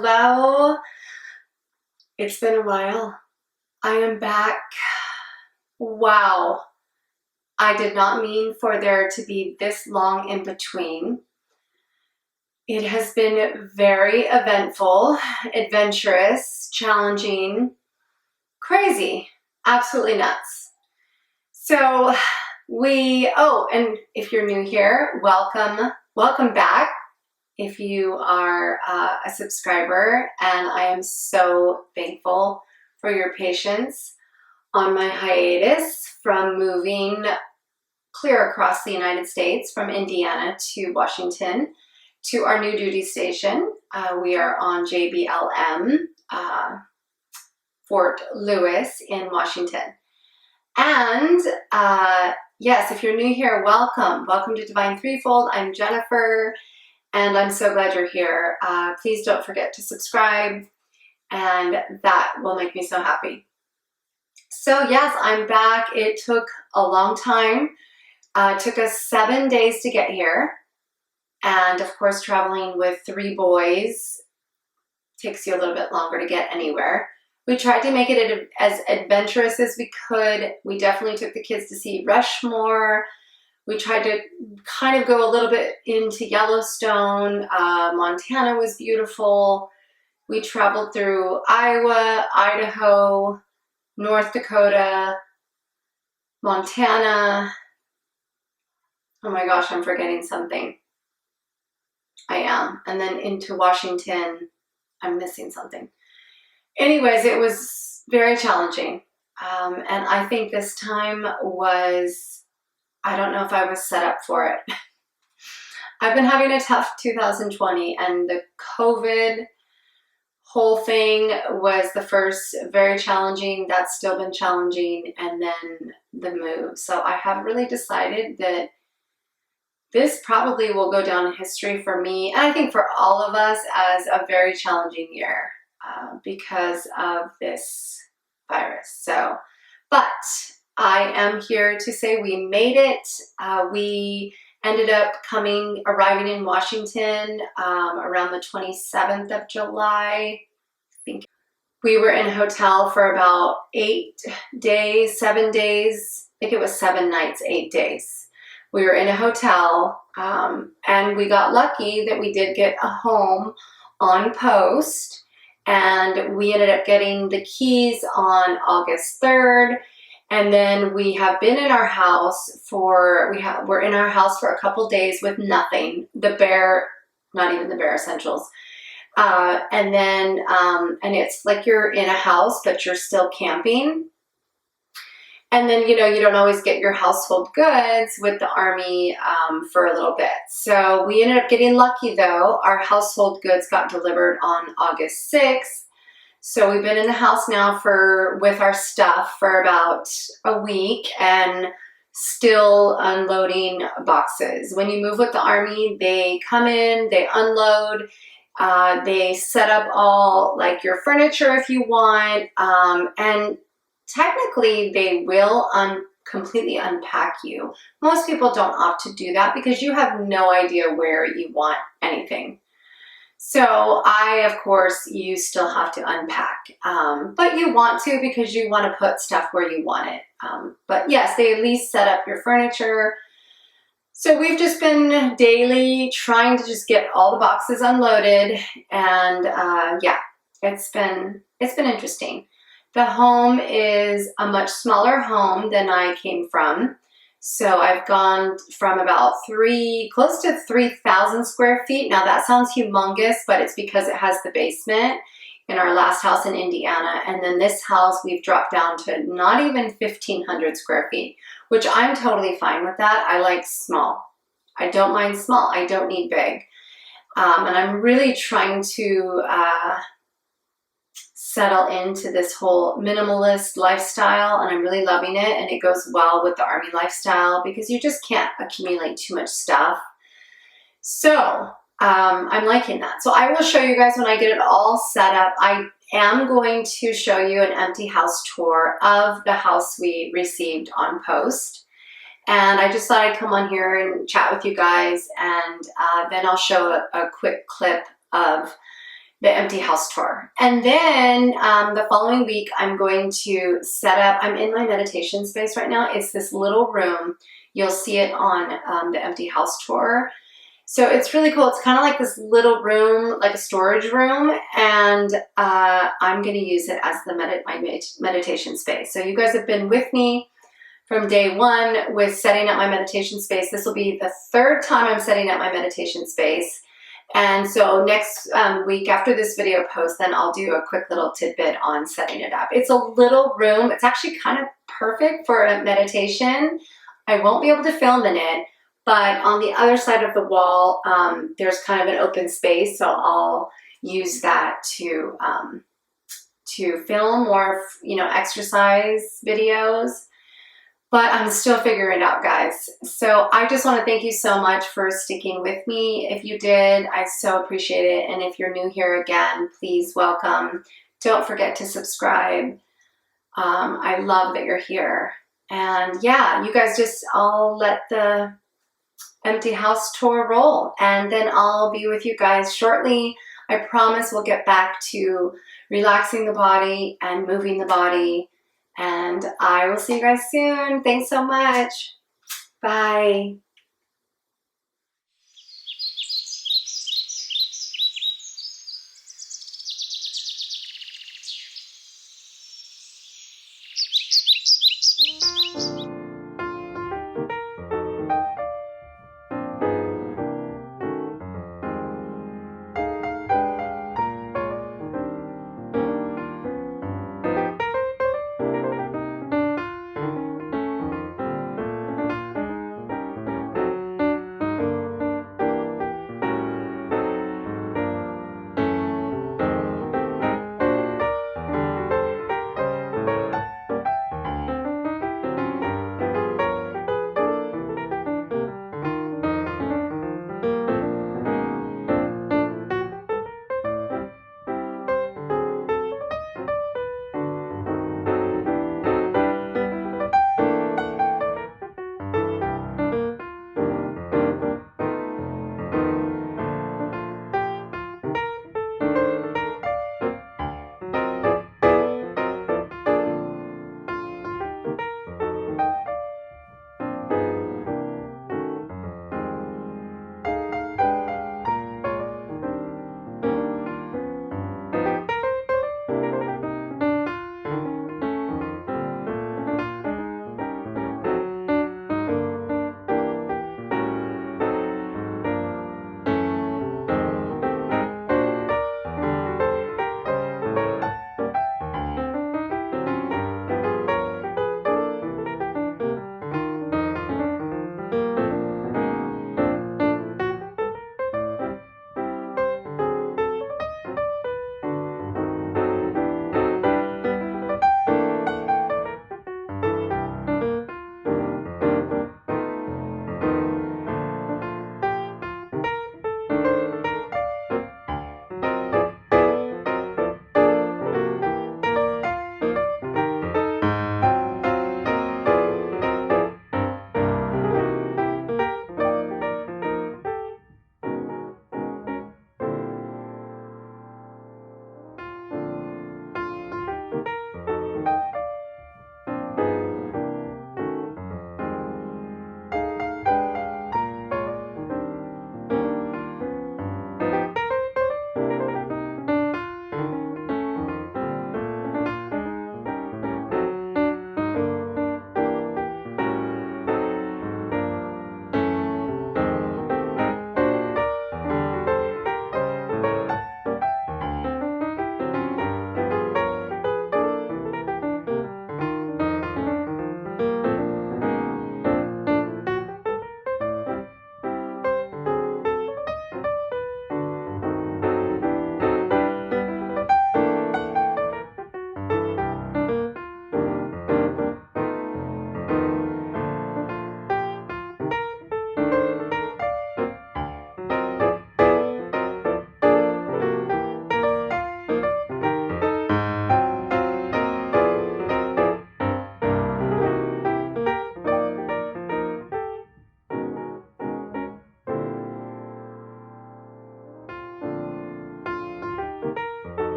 Hello. It's been a while. I am back. Wow. I did not mean for there to be this long in between. It has been very eventful, adventurous, challenging, crazy, absolutely nuts. So and if you're new here, welcome back. If you are a subscriber, and I am so thankful for your patience on my hiatus from moving clear across the United States from Indiana to Washington to our new duty station. We are on JBLM, Fort Lewis in Washington. And yes, if you're new here, welcome. Welcome to Divinethreefold. I'm Jennifer. And I'm so glad you're here. Please don't forget to subscribe, and that will make me so happy. So yes, I'm back. It took a long time. It took us 7 days to get here. And of course, traveling with 3 boys takes you a little bit longer to get anywhere. We tried to make it as adventurous as we could. We definitely took the kids to see Rushmore. We tried to kind of go a little bit into Yellowstone. Montana was beautiful. We traveled through Iowa, Idaho, North Dakota, Montana. Oh my gosh, I'm forgetting something. I am. And then into Washington. I'm missing something. Anyways, it was very challenging. And I think this time I don't know if I was set up for it. I've been having a tough 2020, and the COVID whole thing was the first very challenging. That's still been challenging, and then the move. So I have really decided that this probably will go down in history for me, and I think for all of us, as a very challenging year because of this virus. But I am here to say we made it. We ended up arriving in Washington around the 27th of July. I think we were in a hotel for about 7 days. I think it was 7 nights, 8 days. We were in a hotel, and we got lucky that we did get a home on post, and we ended up getting the keys on August 3rd. And then we have been in our house we're in our house for a couple days with nothing. Not even the bare essentials. And it's like you're in a house, but you're still camping. And then, you don't always get your household goods with the Army for a little bit. So we ended up getting lucky though. Our household goods got delivered on August 6th. So we've been in the house now with our stuff for about a week, and still unloading boxes. When you move with the Army, they come in, they unload, they set up all like your furniture if you want, and technically they will completely unpack you. Most people don't opt to do that because you have no idea where you want anything. So of course, you still have to unpack, but you want to because you want to put stuff where you want it. But yes, they at least set up your furniture. So we've just been daily trying to just get all the boxes unloaded, and yeah, it's been interesting. The home is a much smaller home than I came from. So I've gone from about close to 3,000 square feet. Now that sounds humongous, but it's because it has the basement in our last house in Indiana. And then this house, we've dropped down to not even 1,500 square feet, which I'm totally fine with that. I like small. I don't mind small. I don't need big. And I'm really trying to settle into this whole minimalist lifestyle, and I'm really loving it, and it goes well with the Army lifestyle because you just can't accumulate too much stuff. So I'm liking that. So I will show you guys when I get it all set up. I am going to show you an empty house tour of the house we received on post, and I just thought I'd come on here and chat with you guys, and then I'll show a quick clip of the empty house tour. And then the following week, I'm going to set up, I'm in my meditation space right now. It's this little room. You'll see it on the empty house tour. So it's really cool. It's kind of like this little room, like a storage room, and I'm going to use it as my meditation space. So you guys have been with me from day one with setting up my meditation space. This will be the third time I'm setting up my meditation space. And so next week after this video post, then I'll do a quick little tidbit on setting it up. It's a little room. It's actually kind of perfect for a meditation. I won't be able to film in it, but on the other side of the wall, there's kind of an open space. So I'll use that to film more, exercise videos. But I'm still figuring it out, guys. So I just want to thank you so much for sticking with me. If you did, I so appreciate it. And if you're new here again, please welcome. Don't forget to subscribe. I love that you're here. And yeah, you guys I'll let the empty house tour roll. And then I'll be with you guys shortly. I promise we'll get back to relaxing the body and moving the body. And I will see you guys soon. Thanks so much. Bye.